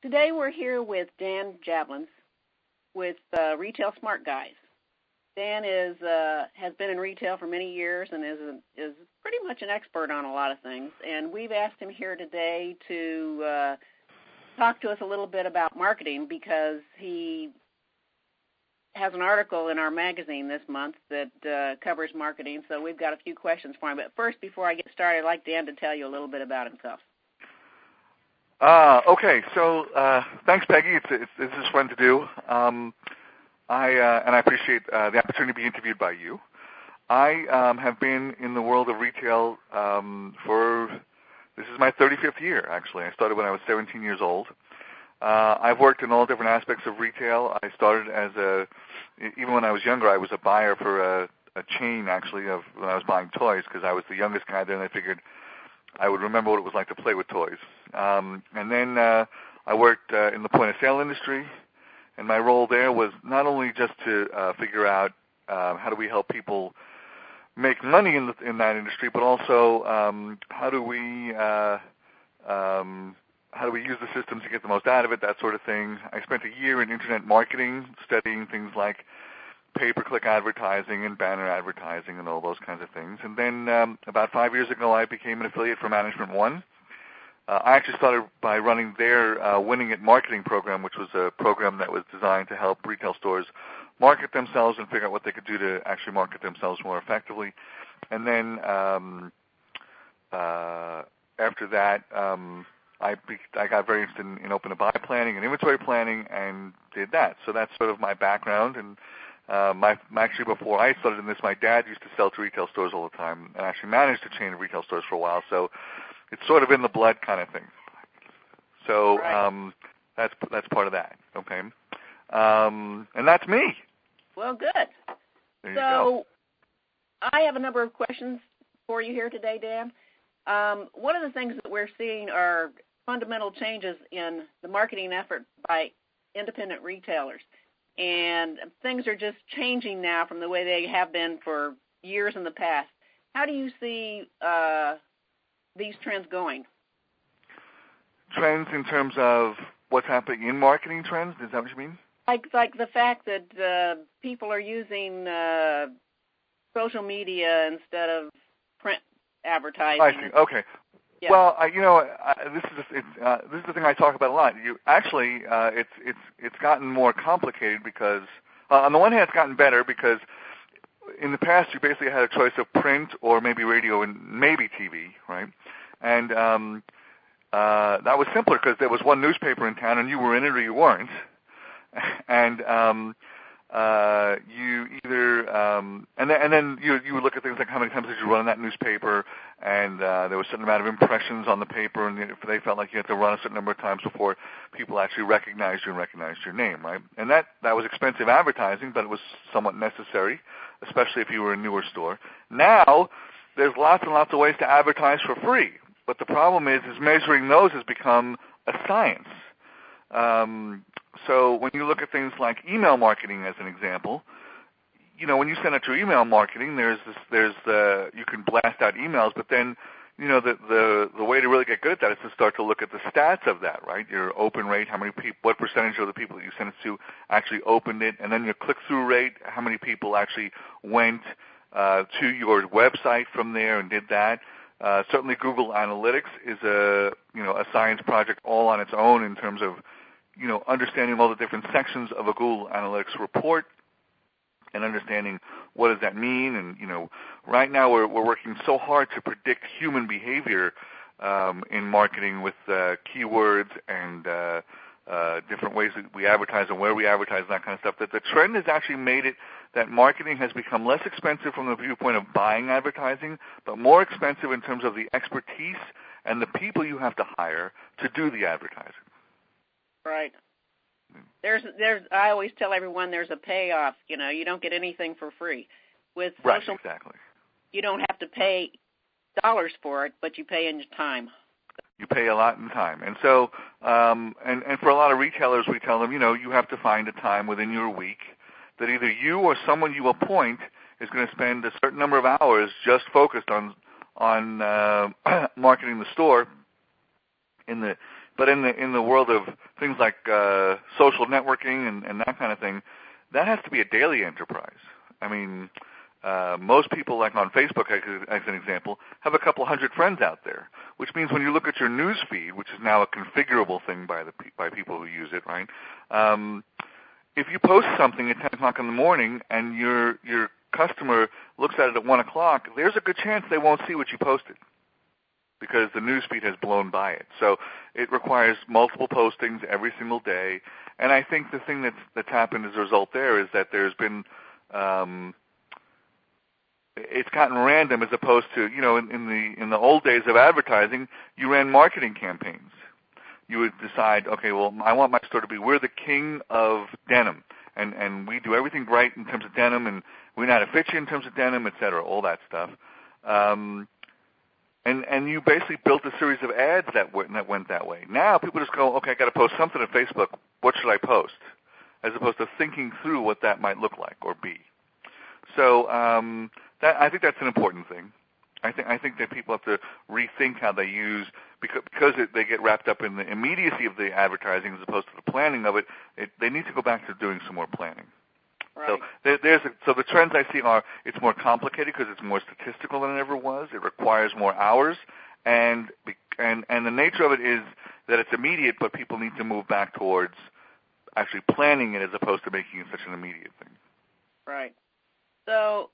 Today we're here with Dan Jablons with Retail Smart Guys. Dan has been in retail for many years and is pretty much an expert on a lot of things. And we've asked him here today to talk to us a little bit about marketing because he has an article in our magazine this month that covers marketing. So we've got a few questions for him. But first, before I get started, I'd like Dan to tell you a little bit about himself. Okay, so thanks, Peggy. This is fun to do. I appreciate the opportunity to be interviewed by you. I have been in the world of retail this is my 35th year, actually. I started when I was 17 years old. I've worked in all different aspects of retail. I started even when I was younger, I was a buyer for a chain, actually, of when I was buying toys because I was the youngest guy there, and I figured I would remember what it was like to play with toys. And then I worked in the point-of-sale industry, and my role there was not only just to figure out how do we help people make money in that industry, but also how do we use the systems to get the most out of it, that sort of thing. I spent a year in internet marketing, studying things like pay-per-click advertising and banner advertising and all those kinds of things. And then about 5 years ago, I became an affiliate for Management One. I actually started by running their Winning It marketing program, which was a program that was designed to help retail stores market themselves and figure out what they could do to actually market themselves more effectively. And then after that, I got very interested in open-to-buy planning and inventory planning and did that. So that's sort of my background. And actually, before I started in this, my dad used to sell to retail stores all the time and actually managed a chain of retail stores for a while. So it's sort of in the blood kind of thing. So right. That's part of that. Okay, and that's me. Well, good. There you go. I have a number of questions for you here today, Dan. One of the things that we're seeing are fundamental changes in the marketing effort by independent retailers. And things are just changing now from the way they have been for years in the past. How do you see these trends going? Trends in terms of what's happening in marketing trends? Is that what you mean? Like the fact that people are using social media instead of print advertising. I see. Okay. Yeah. Well, this is the thing I talk about a lot. It's gotten more complicated because on the one hand, it's gotten better because in the past you basically had a choice of print or maybe radio and maybe TV, right? And that was simpler because there was one newspaper in town and you were in it or you weren't. And you either and then you would look at things like how many times did you run in that newspaper, and there was a certain amount of impressions on the paper, and they felt like you had to run a certain number of times before people actually recognized you and recognized your name, right? And that was expensive advertising, but it was somewhat necessary, especially if you were a newer store. Now there's lots and lots of ways to advertise for free, but the problem is measuring those has become a science. So when you look at things like email marketing as an example, when you send out your email marketing, you can blast out emails, but then, the way to really get good at that is to start to look at the stats of that, right? Your open rate, what percentage of the people that you sent it to actually opened it, and then your click-through rate, how many people actually went to your website from there and did that. Certainly Google Analytics is a science project all on its own in terms of understanding all the different sections of a Google Analytics report and understanding what does that mean. And, right now we're working so hard to predict human behavior in marketing with keywords and different ways that we advertise and where we advertise and that kind of stuff, that the trend has actually made it that marketing has become less expensive from the viewpoint of buying advertising, but more expensive in terms of the expertise and the people you have to hire to do the advertising. Right. I always tell everyone there's a payoff. You don't get anything for free. With social, right, exactly. You don't have to pay dollars for it, but you pay in your time. You pay a lot in time. And so, and for a lot of retailers, we tell them, you have to find a time within your week that either you or someone you appoint is going to spend a certain number of hours just focused on marketing the store. In the world of things like social networking and that kind of thing, that has to be a daily enterprise. I mean, most people, like on Facebook, as an example, have a couple hundred friends out there, which means when you look at your news feed, which is now a configurable thing by people who use it, right? If you post something at 10 o'clock in the morning and your customer looks at it at 1 o'clock, there's a good chance they won't see what you posted, because the news feed has blown by it. So it requires multiple postings every single day. And I think the thing that's happened as a result there is that there's been it's gotten random, as opposed to, in the old days of advertising, you ran marketing campaigns. You would decide, okay, well, I want my store to be, we're the king of denim, and we do everything right in terms of denim, and we know how to fit you in terms of denim, et cetera, all that stuff. And you basically built a series of ads that went that way. Now people just go, okay, I got to post something on Facebook. What should I post? As opposed to thinking through what that might look like or be. So I think that's an important thing. I think that people have to rethink how they use, because they get wrapped up in the immediacy of the advertising as opposed to the planning of it. They need to go back to doing some more planning. Right. So the trends I see are, it's more complicated because it's more statistical than it ever was. It requires more hours, and the nature of it is that it's immediate, but people need to move back towards actually planning it as opposed to making it such an immediate thing. Right. So,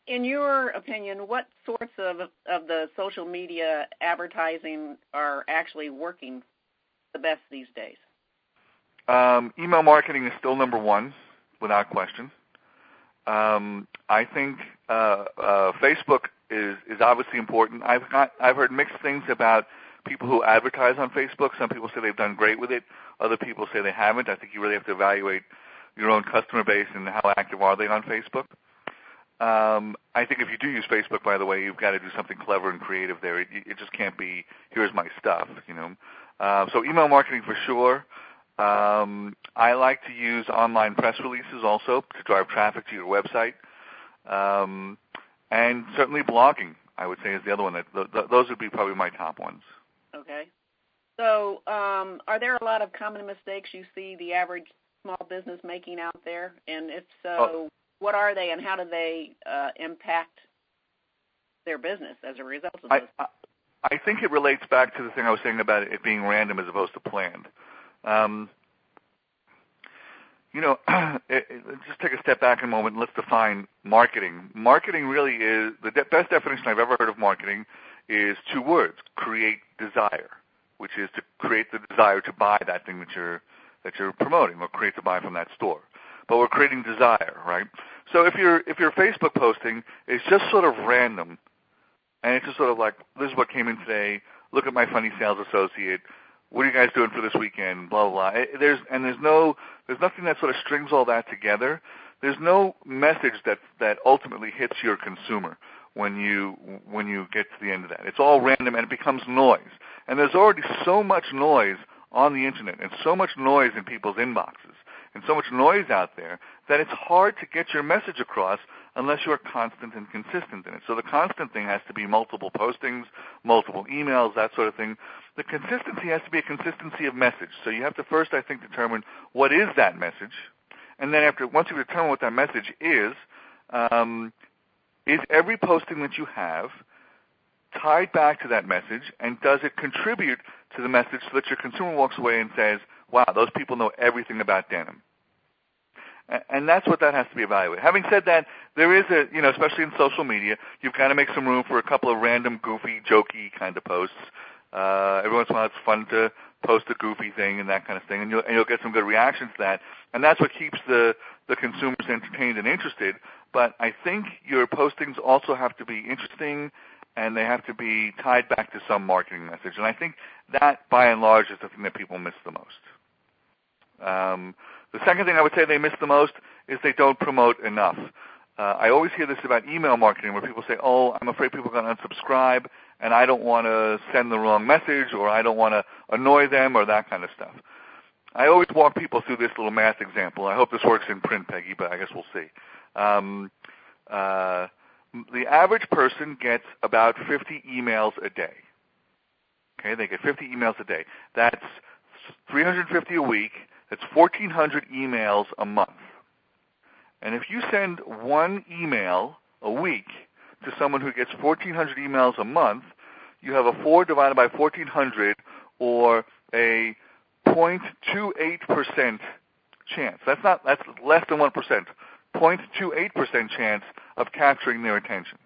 in your opinion, what sorts of the social media advertising are actually working the best these days? Email marketing is still number one, without question. I think Facebook is obviously important. I've heard mixed things about people who advertise on Facebook. Some people say they've done great with it. Other people say they haven't. I think you really have to evaluate your own customer base and how active are they on Facebook. I think if you do use Facebook, by the way, you've got to do something clever and creative there. It just can't be, here's my stuff, So email marketing for sure. I like to use online press releases also to drive traffic to your website. And certainly blogging, I would say, is the other one. Those would be probably my top ones. Okay. So are there a lot of common mistakes you see the average small business making out there? And if so, what are they, and how do they impact their business as a result of this? I think it relates back to the thing I was saying about it being random as opposed to planned. Just take a step back a moment and let's define marketing. Marketing really is, the best definition I've ever heard of marketing is two words: create desire, which is to create the desire to buy that thing that you're promoting, or create to buy from that store. But we're creating desire, right? So if your Facebook posting is just sort of random, and it's just sort of like, this is what came in today, look at my funny sales associate, what are you guys doing for this weekend, blah, blah, blah. There's nothing that sort of strings all that together. There's no message that ultimately hits your consumer when you get to the end of that. It's all random, and it becomes noise. And there's already so much noise on the Internet, and so much noise in people's inboxes, and so much noise out there, that it's hard to get your message across unless you're constant and consistent in it. So the constant thing has to be multiple postings, multiple emails, that sort of thing. The consistency has to be a consistency of message. So you have to first, I think, determine what is that message. And then once you determine what that message is every posting that you have tied back to that message, and does it contribute to the message so that your consumer walks away and says, wow, those people know everything about denim. And that's what that has to be evaluated. Having said that, there is especially in social media, you've got to make some room for a couple of random, goofy, jokey kind of posts. Every once in a while, it's fun to post a goofy thing and that kind of thing, and you'll get some good reactions to that. And that's what keeps the consumers entertained and interested. But I think your postings also have to be interesting, and they have to be tied back to some marketing message. And I think that, by and large, is the thing that people miss the most. The second thing I would say they miss the most is they don't promote enough. I always hear this about email marketing, where people say, oh, I'm afraid people are going to unsubscribe, and I don't want to send the wrong message, or I don't want to annoy them, or that kind of stuff. I always walk people through this little math example. I hope this works in print, Peggy, but I guess we'll see. The average person gets about 50 emails a day. Okay, they get 50 emails a day. That's 350 a week. That's 1,400 emails a month. And if you send one email a week to someone who gets 1,400 emails a month, you have a 4 divided by 1,400, or a 0.28% chance. That's less than 1%. 0.28% chance of capturing their attention.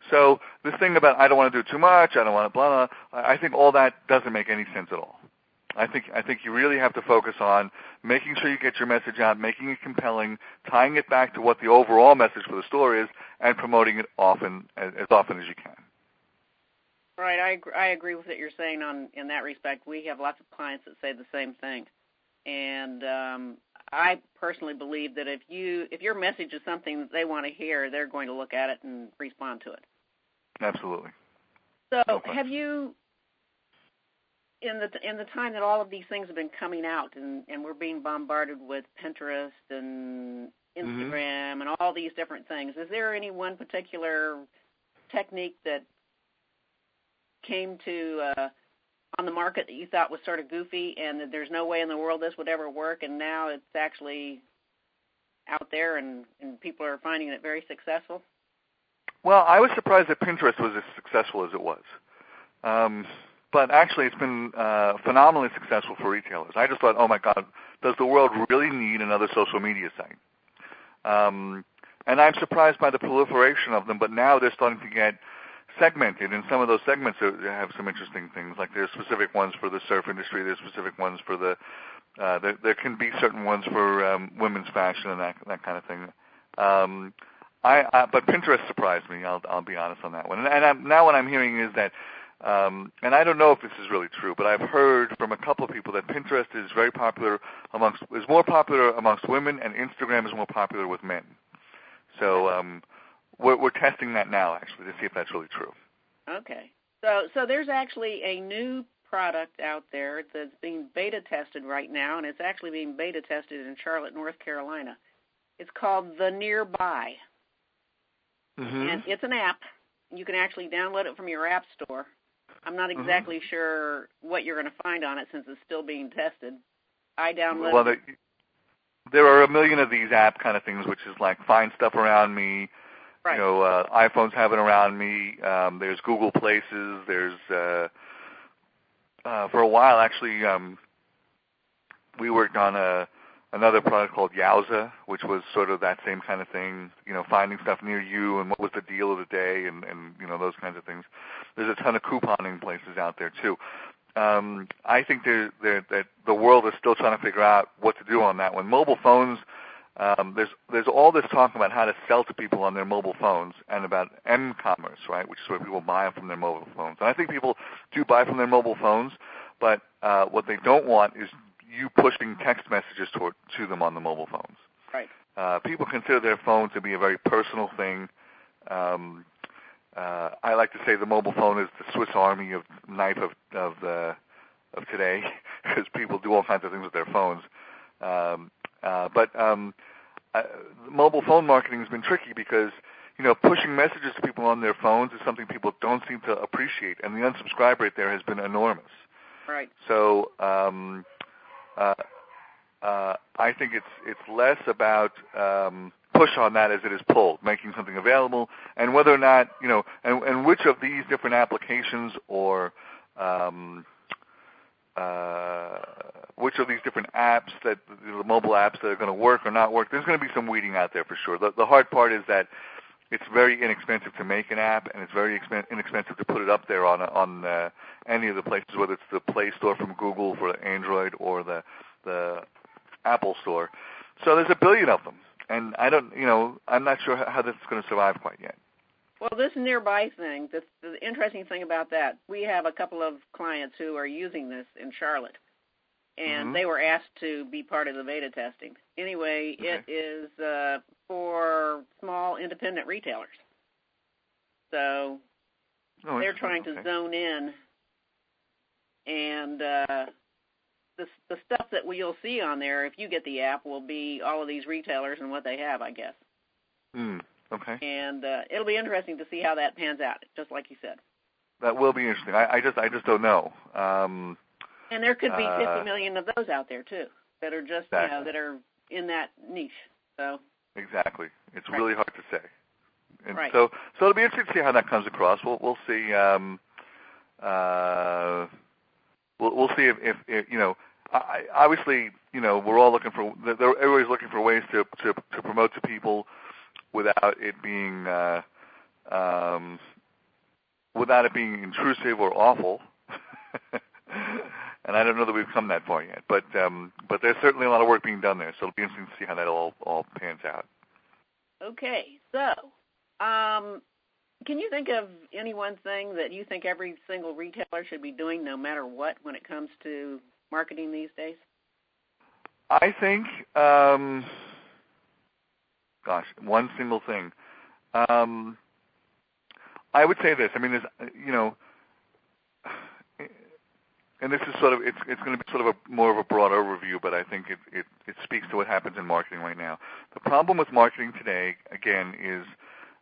So this thing about I don't want to do too much, I don't want to blah, blah, I think all that doesn't make any sense at all. I think you really have to focus on making sure you get your message out, making it compelling, tying it back to what the overall message for the store is, and promoting it as often as you can. Right, I agree with what you're saying in that respect. We have lots of clients that say the same thing, and I personally believe that if your message is something that they want to hear, they're going to look at it and respond to it. Absolutely. So, No have you, in the time that all of these things have been coming out, and we're being bombarded with Pinterest and Instagram and all these different things, is there any one particular technique that came to on the market that you thought was sort of goofy and that there's no way in the world this would ever work, and now it's actually out there and people are finding it very successful? Well, I was surprised that Pinterest was as successful as it was. But actually, it's been phenomenally successful for retailers. I just thought, oh, my God, does the world really need another social media site? And I'm surprised by the proliferation of them, but now they're starting to get segmented, and some of those segments have some interesting things. Like there's specific ones for the surf industry, there's specific ones for the there can be certain ones for women's fashion and that kind of thing. But Pinterest surprised me. I'll be honest on that one. And now what I'm hearing is that, and I don't know if this is really true, but I've heard from a couple of people that Pinterest is very popular is more popular amongst women, and Instagram is more popular with men. So we're testing that now, actually, to see if that's really true. Okay. So there's actually a new product out there that's being beta tested right now, and it's actually being beta tested in Charlotte, North Carolina. It's called The Nearby. And it's an app. You can actually download it from your app store. I'm not exactly sure what you're going to find on it since it's still being tested. I downloaded it. There are a million of these app kind of things, which is like find stuff around me. Right. You know, iPhones have it around me. There's Google Places. There's for a while, actually, we worked on another product called Yowza, which was sort of that same kind of thing, you know, finding stuff near you and what was the deal of the day and you know, those kinds of things. There's a ton of couponing places out there, too. I think that the world is still trying to figure out what to do on that one. Mobile phones, there's all this talk about how to sell to people on their mobile phones and about m-commerce, right, which is where people buy from their mobile phones. And I think people do buy from their mobile phones, but what they don't want is you pushing text messages to them on the mobile phones. Right. People consider their phone to be a very personal thing. I like to say the mobile phone is the Swiss Army knife of today, because people do all kinds of things with their phones. But mobile phone marketing has been tricky because, you know, pushing messages to people on their phones is something people don't seem to appreciate, and the unsubscribe rate there has been enormous. Right. So I think it's less about push on that as it is pull, making something available, and whether or not, you know, and which of these different applications or which of these different apps, that the mobile apps that are going to work or not work, there's going to be some weeding out there for sure. The hard part is that it's very inexpensive to make an app, and it's very inexpensive to put it up there on any of the places, whether it's the Play Store from Google for Android or the Apple Store. So there's a billion of them, and I'm not sure how this is going to survive quite yet. Well, this Nearby thing, the interesting thing about that, we have a couple of clients who are using this in Charlotte, and they were asked to be part of the beta testing. Anyway, okay. It is for small independent retailers. So they're trying to zone in, and the stuff that you'll see on there, if you get the app, will be all of these retailers and what they have, I guess. Okay. And it'll be interesting to see how that pans out, just like you said. That will be interesting. I just don't know. And there could be 50 million of those out there too that are just exactly. that are in that niche. So exactly, it's really hard to say. And right. So it'll be interesting to see how that comes across. We'll see. We'll see if obviously we're all looking for. Everybody's looking for ways to promote to people without it being intrusive or awful. And I don't know that we've come that far yet, but there's certainly a lot of work being done there. So it'll be interesting to see how that all pans out. Okay, so can you think of any one thing that you think every single retailer should be doing, no matter what, when it comes to marketing these days? I think, one single thing. I would say this. I mean, there's, and this is sort of, it's going to be sort of more of a broad overview, but I think it speaks to what happens in marketing right now. The problem with marketing today, again, is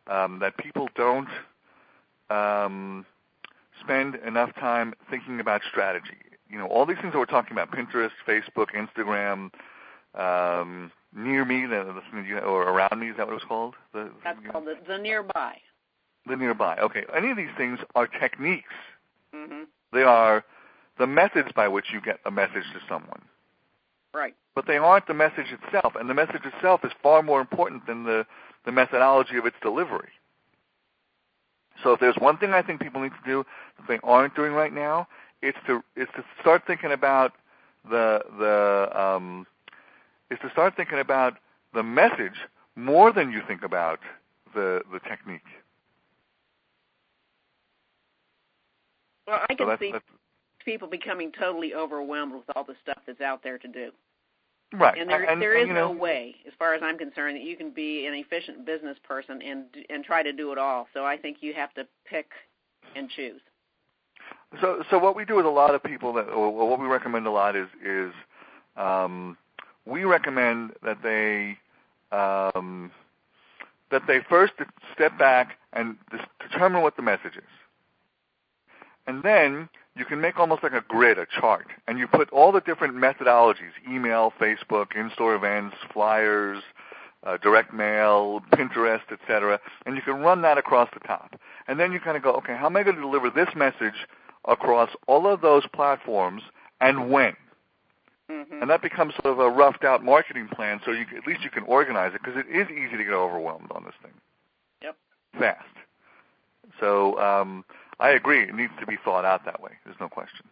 that people don't spend enough time thinking about strategy. All these things that we're talking about, Pinterest, Facebook, Instagram, Near Me, or Around Me, is that what it was called? That's called the Nearby. The Nearby, okay. Any of these things are techniques. Mm-hmm. They are the methods by which you get a message to someone. Right. But they aren't the message itself, and the message itself is far more important than the methodology of its delivery. So if there's one thing I think people need to do that they aren't doing right now, it's to start thinking about the message more than you think about the technique. Well, I can see people becoming totally overwhelmed with all the stuff that's out there to do. Right. And there is no way, as far as I'm concerned, that you can be an efficient business person and try to do it all. So I think you have to pick and choose. So what we do with a lot of people, or what we recommend a lot is we recommend that they first step back and determine what the message is. And then you can make almost like a grid, a chart, and you put all the different methodologies, email, Facebook, in-store events, flyers, direct mail, Pinterest, etc., and you can run that across the top. And then you kind of go, okay, how am I going to deliver this message across all of those platforms and when? Mm-hmm. And that becomes sort of a roughed-out marketing plan, so at least you can organize it, because it is easy to get overwhelmed on this thing. Yep. Fast. So I agree. It needs to be thought out that way. There's no question.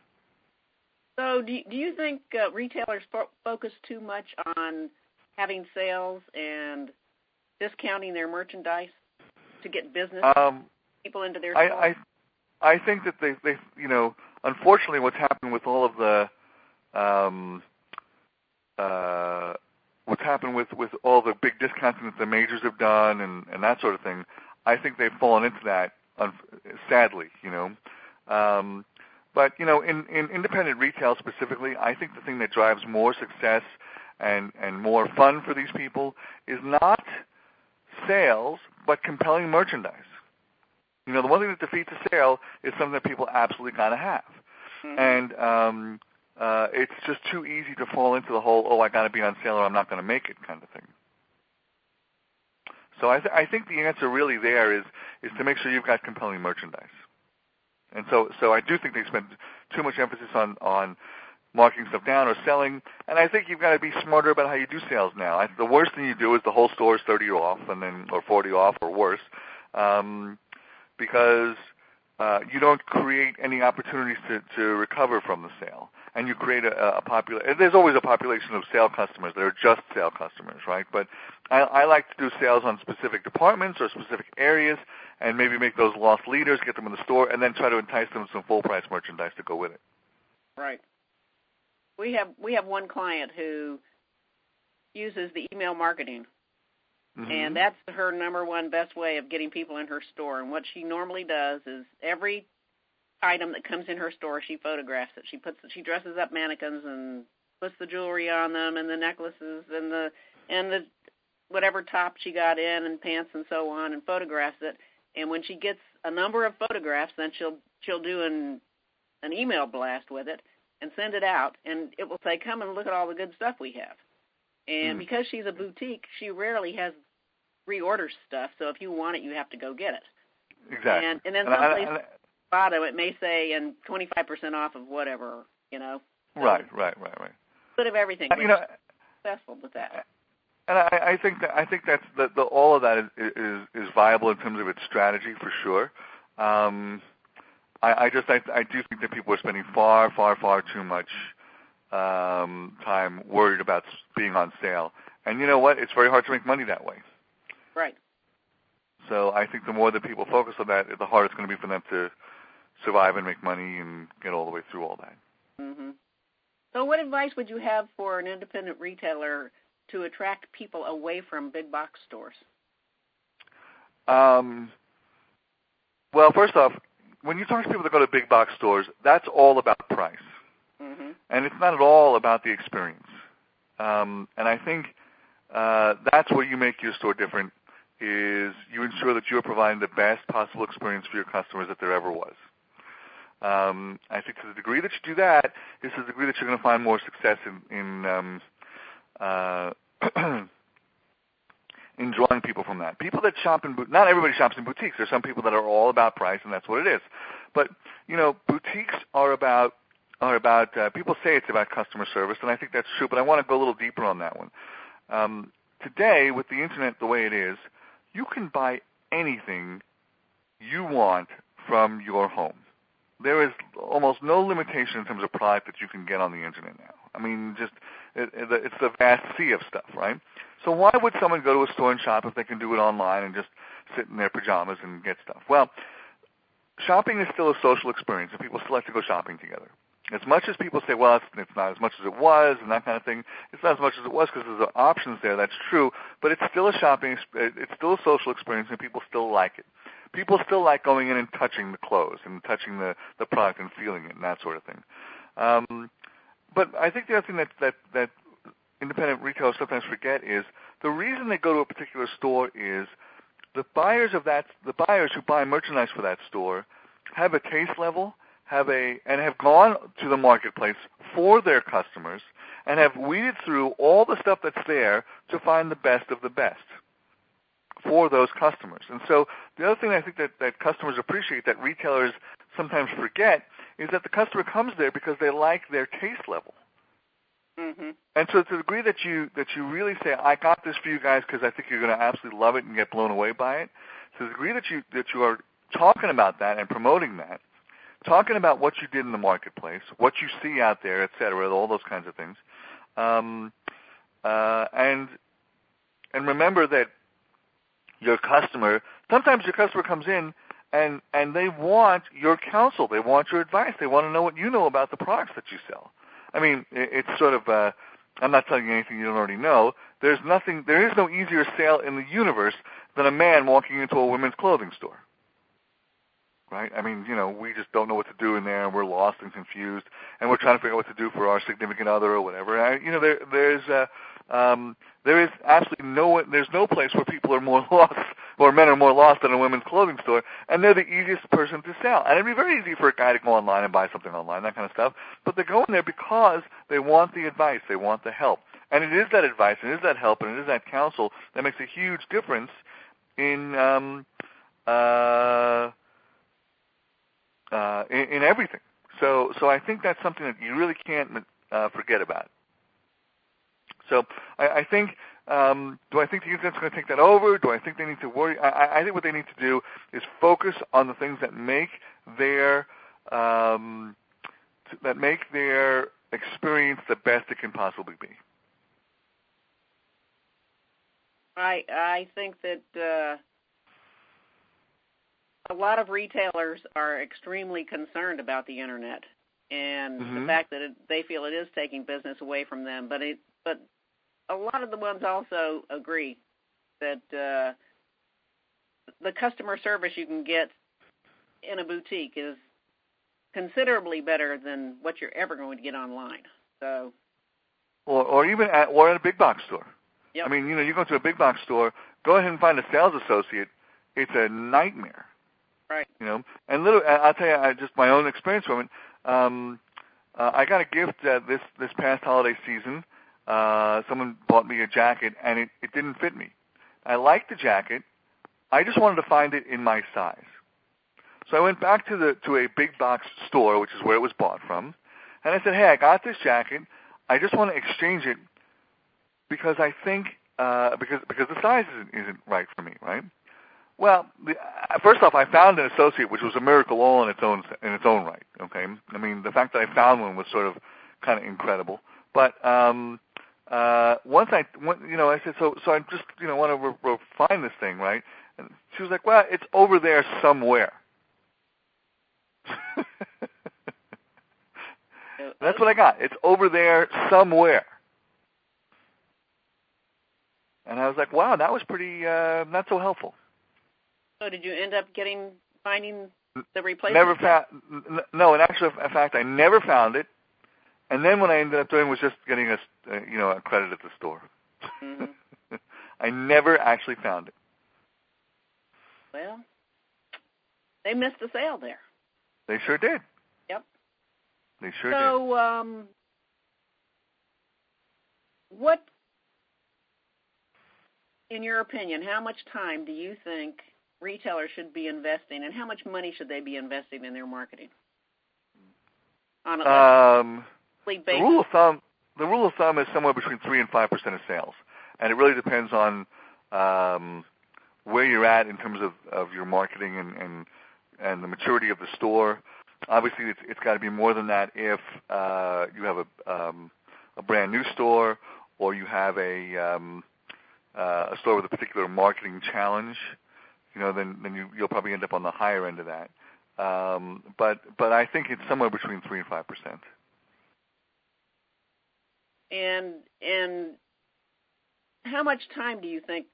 So do you think retailers focus too much on having sales and discounting their merchandise to get business people into their store? I think that they unfortunately what's happened with all of the what's happened with all the big discounting that the majors have done and that sort of thing, I think they've fallen into that. Sadly, but in independent retail specifically, I think the thing that drives more success and more fun for these people is not sales, but compelling merchandise. The one thing that defeats a sale is something that people absolutely gotta have, mm-hmm. And it's just too easy to fall into the whole I gotta be on sale or I'm not gonna make it kind of thing. So I think the answer really there is to make sure you've got compelling merchandise. And so I do think they spend too much emphasis on marking stuff down or selling. And I think you've got to be smarter about how you do sales now. The worst thing you do is the whole store is 30 off or 40 off or worse, because you don't create any opportunities to recover from the sale. And you create there's always a population of sale customers that are just sale customers, right? But I like to do sales on specific departments or specific areas and maybe make those lost leaders, get them in the store, and then try to entice them with some full-price merchandise to go with it. Right. We have one client who uses the email marketing, mm-hmm. and that's her number one best way of getting people in her store. And what she normally does is every item that comes in her store, she photographs it. She dresses up mannequins and puts the jewelry on them and the necklaces and the whatever top she got in and pants and so on, and photographs it. And when she gets a number of photographs, then she'll do an email blast with it and send it out, and it will say, come and look at all the good stuff we have. And because she's a boutique, she rarely has reorder stuff, so if you want it, you have to go get it. Exactly. And then someplace at the bottom, it may say, and 25% off of whatever, you know. So right. Bit of everything. You know, successful with that. And I think that's all of that is viable in terms of its strategy for sure. I do think that people are spending far too much time worried about being on sale. And you know what? It's very hard to make money that way. Right. So I think the more that people focus on that, the harder it's going to be for them to survive and make money and get all the way through all that. Mm-hmm. So what advice would you have for an independent retailer to attract people away from big box stores? Well, first off, when you talk to people that go to big box stores, that's all about price. Mm-hmm. And it's not at all about the experience. And I think that's where you make your store different, is you ensure that you're providing the best possible experience for your customers that there ever was. I think to the degree that you do that is to the degree that you're going to find more success in drawing people from that. People that shop not everybody shops in boutiques. There's some people that are all about price, and that's what it is. But, you know, boutiques are about people say it's about customer service, and I think that's true, but I want to go a little deeper on that one. Today, with the Internet the way it is, you can buy anything you want from your home. There is almost no limitation in terms of product that you can get on the Internet now. I mean, it's the vast sea of stuff, right? So why would someone go to a store and shop if they can do it online and just sit in their pajamas and get stuff? Well, shopping is still a social experience, and people still like to go shopping together. As much as people say, well, it's not as much as it was and that kind of thing, it's not as much as it was because there's options there, that's true, but it's still a it's still a social experience, and people still like it. People still like going in and touching the clothes and touching the product and feeling it and that sort of thing. But I think the other thing that independent retailers sometimes forget is the reason they go to a particular store is the buyers who buy merchandise for that store have a taste level, and have gone to the marketplace for their customers and have weeded through all the stuff that's there to find the best of the best for those customers. And so the other thing I think that customers appreciate that retailers sometimes forget is that the customer comes there because they like their taste level. Mm-hmm. And so to the degree that you really say, I got this for you guys because I think you're going to absolutely love it and get blown away by it, to the degree that you are talking about that and promoting that, talking about what you did in the marketplace, what you see out there, et cetera, all those kinds of things, and remember that sometimes your customer comes in and they want your counsel, they want your advice, they want to know what you know about the products that you sell. I mean, it's sort of, I'm not telling you anything you don't already know. There is no easier sale in the universe than a man walking into a women's clothing store. Right? I mean, you know, we just don't know what to do in there, and we're lost and confused, and we're trying to figure out what to do for our significant other or whatever. There is absolutely there's no place where people are more lost, or men are more lost than a women's clothing store, and they're the easiest person to sell. And it'd be very easy for a guy to go online and buy something online, that kind of stuff, but they go in there because they want the advice, they want the help. And it is that advice, and it is that help, and it is that counsel that makes a huge difference in everything. So I think that's something that you really can't forget about. So I think, do I think the Internet's going to take that over? Do I think they need to worry? I think what they need to do is focus on the things that make their experience the best it can possibly be. I think that a lot of retailers are extremely concerned about the Internet and the fact that they feel it is taking business away from them. But a lot of the ones also agree that the customer service you can get in a boutique is considerably better than what you're ever going to get online. So, or even at a big box store. Yep. I mean, you go to a big box store, go ahead and find a sales associate. It's a nightmare. Right. And I'll tell you, just my own experience from it. I got a gift this past holiday season. Someone bought me a jacket, and it didn't fit me. I liked the jacket. I just wanted to find it in my size. So I went back to a big box store, which is where it was bought from, and I said, "Hey, I got this jacket. I just want to exchange it because I think because the size isn't right for me, right?" Well, first off, I found an associate, which was a miracle all in its own right. Okay, I mean, the fact that I found one was sort of kind of incredible. But once I said, so I just want to refine this thing, right? And she was like, "Well, it's over there somewhere." That's what I got. It's over there somewhere. And I was like, "Wow, that was pretty not so helpful." So did you end up finding the replacement? Never found. No, in actual fact, I never found it. And then what I ended up doing was just getting a credit at the store. Mm-hmm. I never actually found it. Well, they missed the sale there. They sure did. Yep. They sure did. So, what, in your opinion, how much time do you think retailers should be investing, and how much money should they be investing in their marketing? On a basis? The rule of thumb is somewhere between 3 and 5% of sales, and it really depends on where you're at in terms of your marketing and the maturity of the store. Obviously, it's got to be more than that if you have a brand new store, or you have a store with a particular marketing challenge. Then you'll probably end up on the higher end of that. But I think it's somewhere between 3 and 5%. And how much time do you think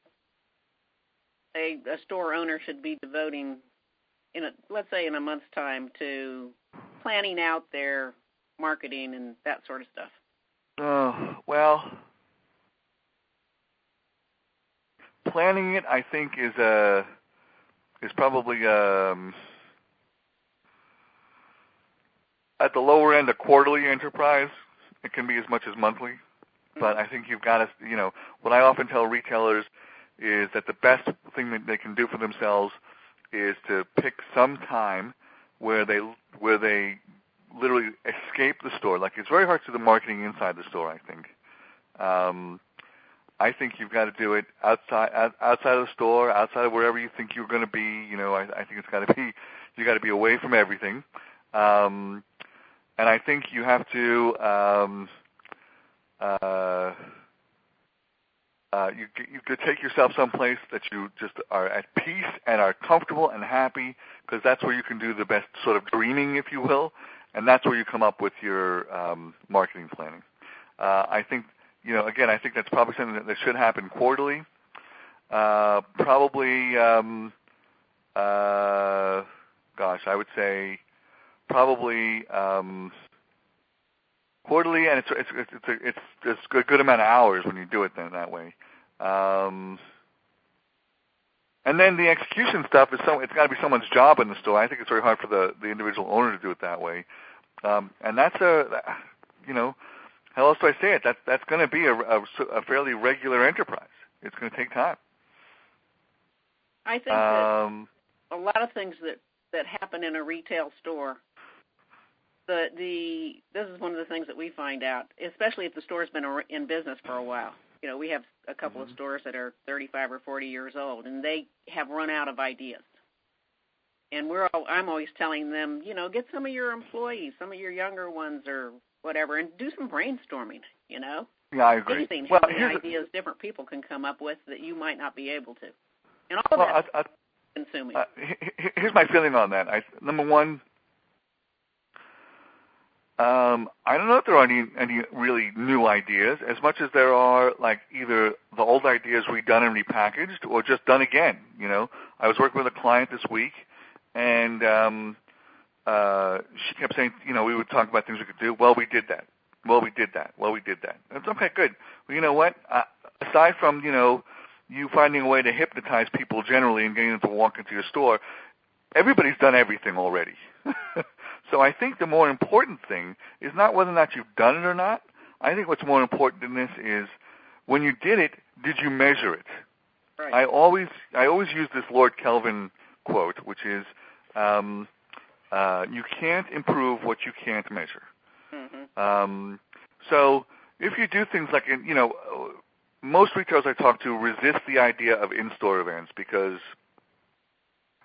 a store owner should be devoting let's say in a month's time, to planning out their marketing and that sort of stuff? Well, planning it, I think, is probably at the lower end a quarterly enterprise. It can be as much as monthly, but I think you've got to, what I often tell retailers is that the best thing that they can do for themselves is to pick some time where they literally escape the store. Like, it's very hard to do the marketing inside the store, I think. I think you've got to do it outside of the store, outside of wherever you think you're going to be. I think you got to be away from everything. And I think you have to you could take yourself someplace that you just are at peace and are comfortable and happy, because that's where you can do the best sort of dreaming, if you will, and that's where you come up with your marketing planning. I think, again, I think that's probably something that should happen quarterly. Probably, I would say probably quarterly, and it's a good amount of hours when you do it then that way. And then the execution stuff it's got to be someone's job in the store. I think it's very hard for the individual owner to do it that way. And that's how else do I say it? That's going to be a fairly regular enterprise. It's going to take time. I think that a lot of things that happen in a retail store, this is one of the things that we find out, especially if the store's been in business for a while. We have a couple of stores that are 35 or 40 years old, and they have run out of ideas. And I'm always telling them, get some of your employees, some of your younger ones or whatever, and do some brainstorming, Yeah, I agree. Anything, how many ideas different people can come up with that you might not be able to. And all of that's consuming. Here's my feeling on that. Number one, I don't know if there are any really new ideas, as much as there are, like, either the old ideas redone and repackaged or just done again. I was working with a client this week, and she kept saying, we would talk about things we could do. Well, we did that. Well, we did that. Well, we did that. It's okay, good. Well, you know what? Aside from, you finding a way to hypnotize people generally and getting them to walk into your store, everybody's done everything already. So I think the more important thing is not whether or not you've done it or not. I think what's more important in this is when you did it, did you measure it? Right. I always use this Lord Kelvin quote, which is, you can't improve what you can't measure. Mm-hmm. So if you do things like, most retailers I talk to resist the idea of in-store events because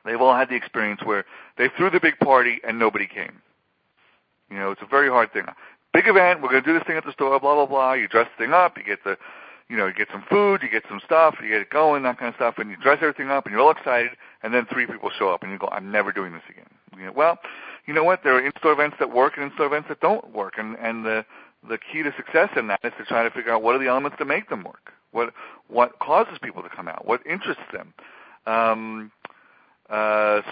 they've all had the experience where they threw the big party and nobody came. It's a very hard thing. Big event, we're going to do this thing at the store, blah, blah, blah. You dress the thing up, you get you get some food, you get some stuff, you get it going, that kind of stuff, and you dress everything up, and you're all excited, and then 3 people show up, and you go, I'm never doing this again. Well, you know what? There are in-store events that work and in-store events that don't work, and the key to success in that is to try to figure out what are the elements that make them work, what causes people to come out, what interests them.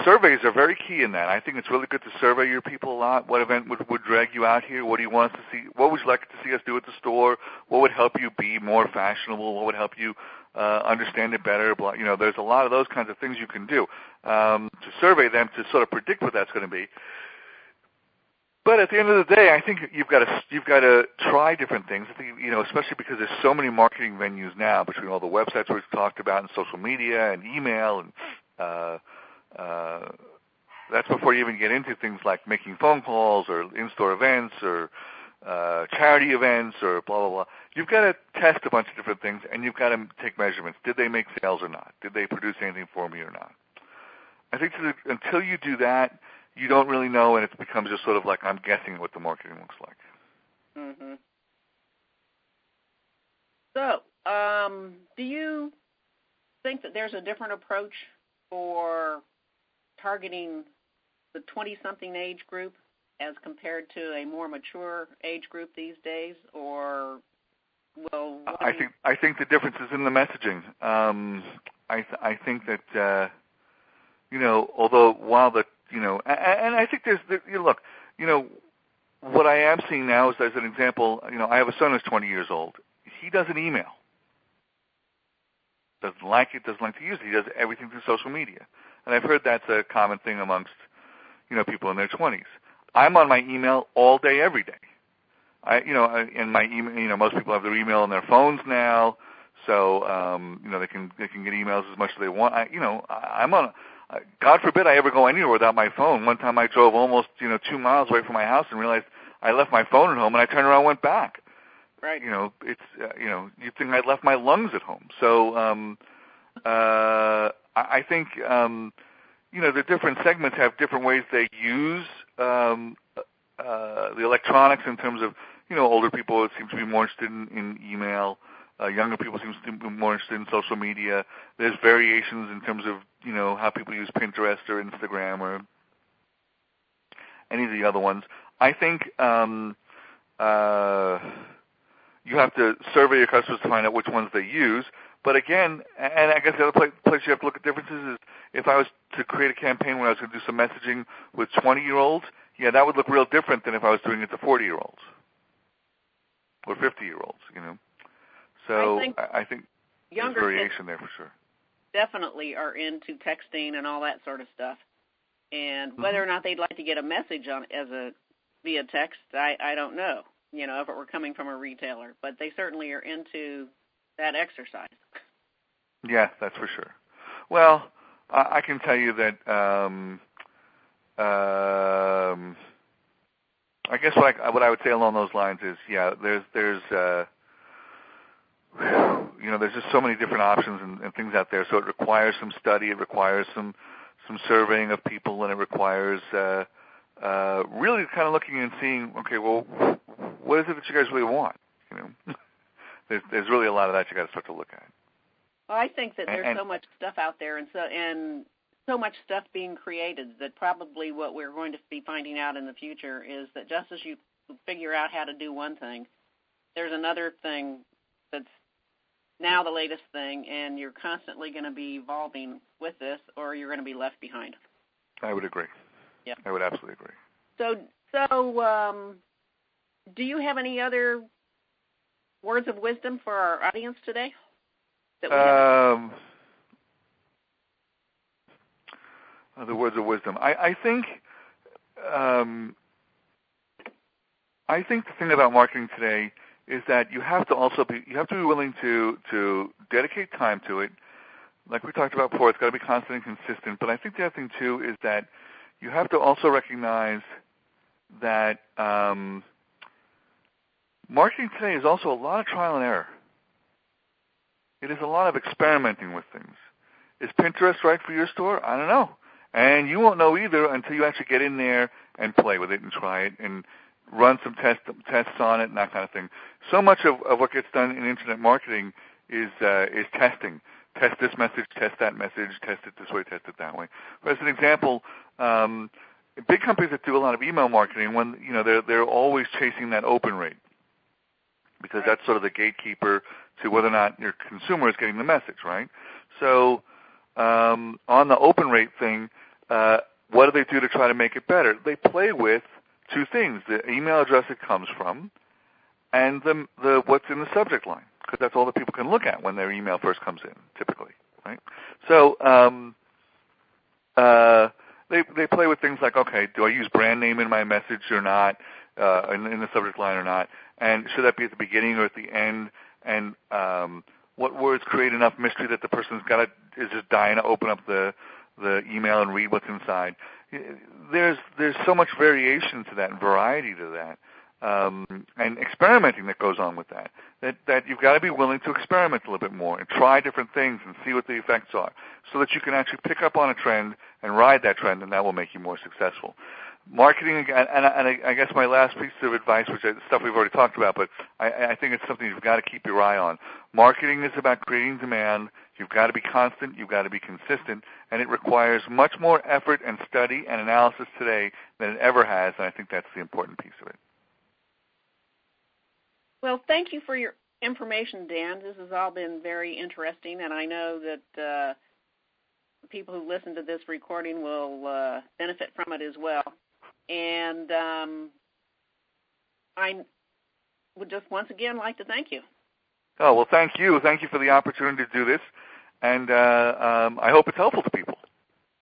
Surveys are very key in that. I think it's really good to survey your people a lot. What event would drag you out here? What do you want us to see? What would you like to see us do at the store? What would help you be more fashionable? What would help you understand it better? There's a lot of those kinds of things you can do to survey them to sort of predict what that's going to be. But at the end of the day, I think you've got to try different things. I think, especially because there's so many marketing venues now between all the websites we've talked about and social media and email and that's before you even get into things like making phone calls or in-store events or charity events or blah, blah, blah. You've got to test a bunch of different things, and you've got to take measurements. Did they make sales or not? Did they produce anything for me or not? I think until you do that, you don't really know, and it becomes just sort of like I'm guessing what the marketing looks like. Mm-hmm. So, do you think that there's a different approach for targeting the 20-something age group as compared to a more mature age group these days, or I think the difference is in the messaging. I think that although while the and I think there's look, what I am seeing now is, as an example, I have a son who's 20 years old. He does an email. Doesn't like it, doesn't like to use it. He does everything through social media. And I've heard that's a common thing amongst, people in their 20s. I'm on my email all day, every day. In my email, most people have their email on their phones now, so, they can get emails as much as they want. I'm on, God forbid I ever go anywhere without my phone. One time I drove almost, 2 miles away from my house and realized I left my phone at home, and I turned around and went back. Right. It's, you'd think I'd left my lungs at home. So, I think, the different segments have different ways they use the electronics in terms of, older people seem to be more interested in email. Younger people seem to be more interested in social media. There's variations in terms of, how people use Pinterest or Instagram or any of the other ones. I think you have to survey your customers to find out which ones they use. But again, and I guess the other place you have to look at differences is if I was to create a campaign where I was going to do some messaging with 20-year-olds, that would look real different than if I was doing it to 40-year-olds or 50-year-olds, So I think there's variation there for sure. Definitely are into texting and all that sort of stuff. And whether or not they'd like to get a message on via text, I don't know, if it were coming from a retailer. But they certainly are into that exercise. Yeah, that's for sure. Well, I can tell you that I guess what I would say along those lines is, there's just so many different options and things out there. So it requires some study, it requires some surveying of people, and it requires really kind of looking and seeing, okay, well, what is it that you guys really want? There's really a lot of that you got to start to look at. Well, I think that there's so much stuff out there, and so much stuff being created that probably what we're going to be finding out in the future is that just as you figure out how to do one thing, there's another thing that's now the latest thing, and you're constantly going to be evolving with this, or you're going to be left behind. I would agree. Yeah, I would absolutely agree. So, do you have any other words of wisdom for our audience today? the words of wisdom. I think the thing about marketing today is that you have to be willing to dedicate time to it. Like we talked about before, it's got to be constant and consistent. But I think the other thing too is that you have to also recognize that marketing today is also a lot of trial and error. It is a lot of experimenting with things. Is Pinterest right for your store? I don't know. And you won't know either until you actually get in there and play with it and try it and run some tests on it and that kind of thing. So much of what gets done in internet marketing is testing. Test this message, test that message, test it this way, test it that way. But as an example, big companies that do a lot of email marketing, when they're always chasing that open rate, because that's sort of the gatekeeper to whether or not your consumer is getting the message, right? So on the open rate thing, what do they do to try to make it better? They play with two things: the email address it comes from, and the what's in the subject line, because that's all that people can look at when their email first comes in, typically, right? So they play with things like, okay, do I use brand name in my message or not, in the subject line or not, and should that be at the beginning or at the end, and what words create enough mystery that the person's is just dying to open up the email and read what's inside. There's so much variation to that and variety to that, and experimenting that goes on with that you've got to be willing to experiment a little bit more and try different things and see what the effects are, so that you can actually pick up on a trend and ride that trend, and that will make you more successful. Marketing, and I guess my last piece of advice, which is stuff we've already talked about, but I think it's something you've got to keep your eye on. Marketing is about creating demand. You've got to be constant. You've got to be consistent. And it requires much more effort and study and analysis today than it ever has, and I think that's the important piece of it. Well, thank you for your information, Dan. This has all been very interesting, and I know that people who listen to this recording will benefit from it as well. And I would just once again like to thank you. Oh, well, thank you. Thank you for the opportunity to do this, and I hope it's helpful to people.